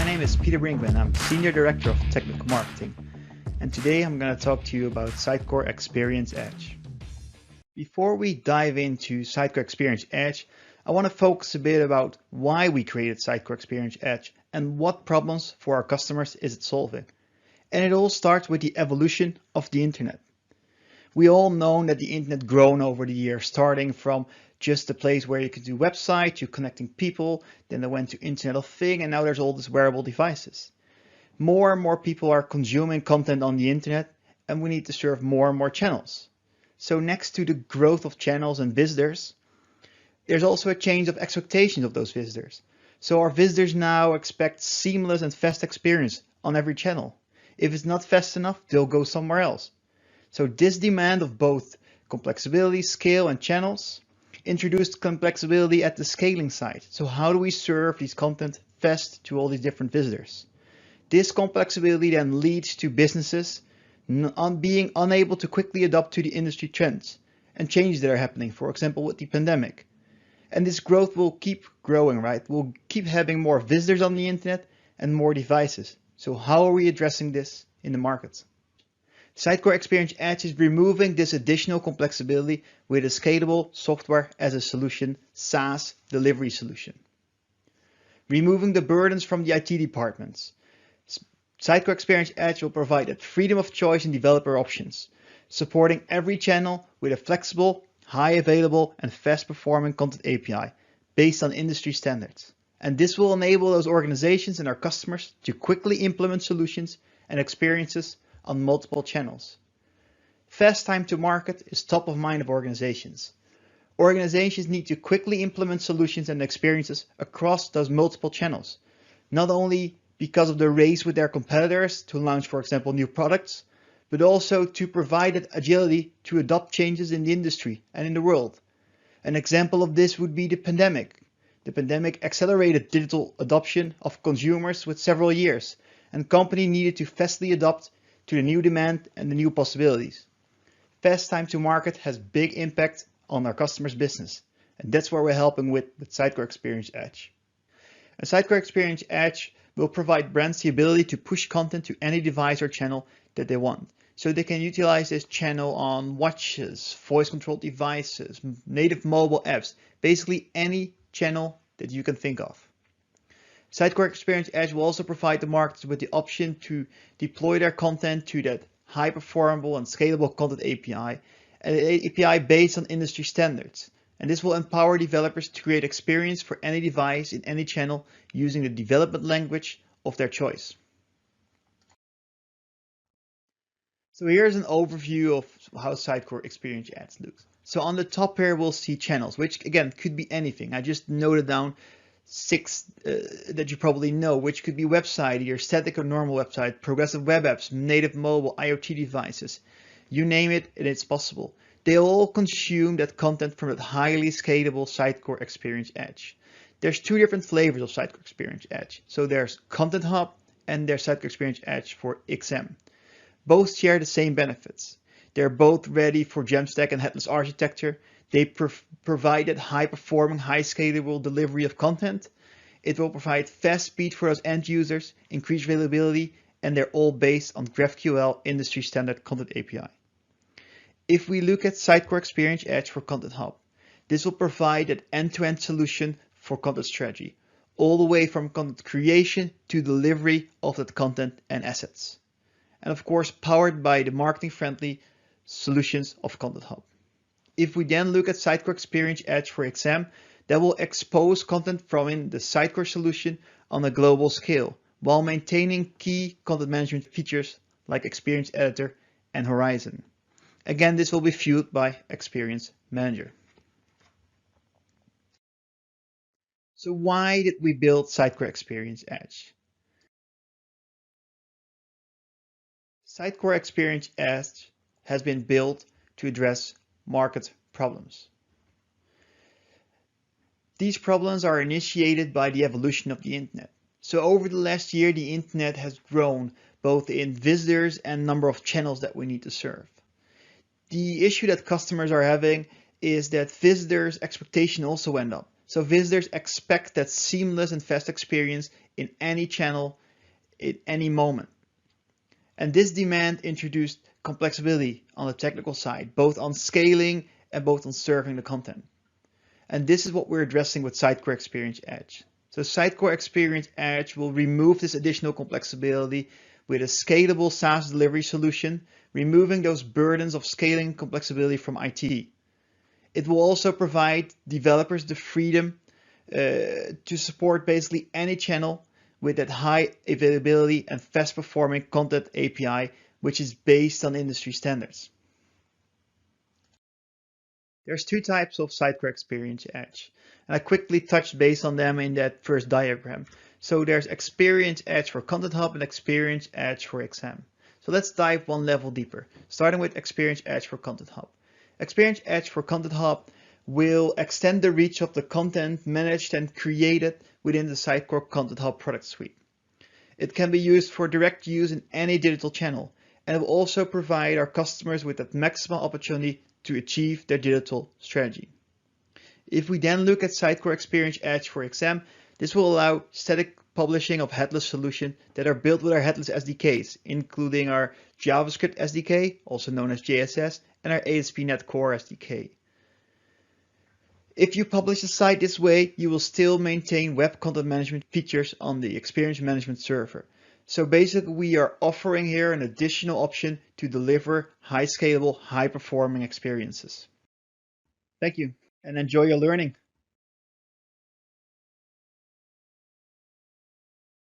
name is Peter Brinkman. I'm Senior Director of Technical Marketing, and today I'm going to talk to you about Sitecore Experience Edge. Before we dive into Sitecore Experience Edge, I want to focus a bit about why we created Sitecore Experience Edge and what problems for our customers is it solving. And it all starts with the evolution of the internet. We all know that the internet grown over the years, starting from just a place where you could do websites, to connecting people, then they went to Internet of Things, and now there's all these wearable devices. More and more people are consuming content on the internet, and we need to serve more and more channels. So next to the growth of channels and visitors, there's also a change of expectations of those visitors. So our visitors now expect seamless and fast experience on every channel. If it's not fast enough, they'll go somewhere else. So this demand of both complexity, scale, and channels introduced complexity at the scaling side. So how do we serve these content fast to all these different visitors? This complexity then leads to businesses being unable to quickly adapt to the industry trends and changes that are happening, for example, with the pandemic. And this growth will keep growing, right? We'll keep having more visitors on the internet and more devices. So how are we addressing this in the market? Sitecore Experience Edge is removing this additional complexity with a scalable software as a solution, SaaS delivery solution. Removing the burdens from the IT departments. Sitecore Experience Edge will provide a freedom of choice in developer options, supporting every channel with a flexible, high available, and fast performing content API based on industry standards. And this will enable those organizations and our customers to quickly implement solutions and experiences on multiple channels. Fast time to market is top of mind of organizations. Organizations need to quickly implement solutions and experiences across those multiple channels, not only because of the race with their competitors to launch, for example, new products, but also to provide that agility to adopt changes in the industry and in the world. An example of this would be the pandemic. The pandemic accelerated digital adoption of consumers with several years, and companies needed to fastly adapt to the new demand and the new possibilities. Fast time to market has big impact on our customers' business, and that's where we're helping with Sitecore Experience Edge. And Sitecore Experience Edge will provide brands the ability to push content to any device or channel that they want. So they can utilize this channel on watches, voice controlled devices, native mobile apps, basically any channel that you can think of. Sitecore Experience Edge will also provide the marketers with the option to deploy their content to that high performable and scalable content API, an API based on industry standards. And this will empower developers to create experience for any device in any channel using the development language of their choice. So here's an overview of how Sitecore Experience Edge looks. So on the top here, we'll see channels, which again could be anything. I just noted down 6 that you probably know, which could be website, your static or normal website, progressive web apps, native mobile, IoT devices. You name it, and it's possible. They all consume that content from that highly scalable Sitecore Experience Edge. There's 2 different flavors of Sitecore Experience Edge. So there's Content Hub and there's Sitecore Experience Edge for XM. Both share the same benefits. They're both ready for Jamstack and headless architecture. They provide high performing, high scalable delivery of content. It will provide fast speed for those end users, increased availability, and they're all based on GraphQL industry standard content API. If we look at Sitecore Experience Edge for Content Hub, this will provide an end-to-end solution for content strategy, all the way from content creation to delivery of that content and assets. And of course, powered by the marketing-friendly solutions of Content Hub. If we then look at Sitecore Experience Edge for XM, that will expose content from in the Sitecore solution on a global scale, while maintaining key content management features like Experience Editor and Horizon. Again, this will be fueled by Experience Manager. So why did we build Sitecore Experience Edge? Sitecore Experience Edge has been built to address market problems. These problems are initiated by the evolution of the internet. So over the last year, the internet has grown both in visitors and number of channels that we need to serve. The issue that customers are having is that visitors' expectation also went up. So visitors expect that seamless and fast experience in any channel at any moment. And this demand introduced complexity on the technical side, both on scaling and both on serving the content. And this is what we're addressing with Sitecore Experience Edge. So Sitecore Experience Edge will remove this additional complexity with a scalable SaaS delivery solution, removing those burdens of scaling complexity from IT. It will also provide developers the freedom to support basically any channel with that high availability and fast performing content API, which is based on industry standards. There's two types of Sitecore Experience Edge, and I quickly touched base on them in that first diagram. So there's Experience Edge for Content Hub and Experience Edge for XM. So let's dive one level deeper, starting with Experience Edge for Content Hub. Experience Edge for Content Hub will extend the reach of the content managed and created within the Sitecore Content Hub product suite. It can be used for direct use in any digital channel, and it will also provide our customers with that maximum opportunity to achieve their digital strategy. If we then look at Sitecore Experience Edge for XM, this will allow static publishing of headless solutions that are built with our headless SDKs, including our JavaScript SDK, also known as JSS, and our ASP.NET Core SDK. If you publish a site this way, you will still maintain web content management features on the Experience Management Server. So basically, we are offering here an additional option to deliver high scalable, high performing experiences. Thank you and enjoy your learning.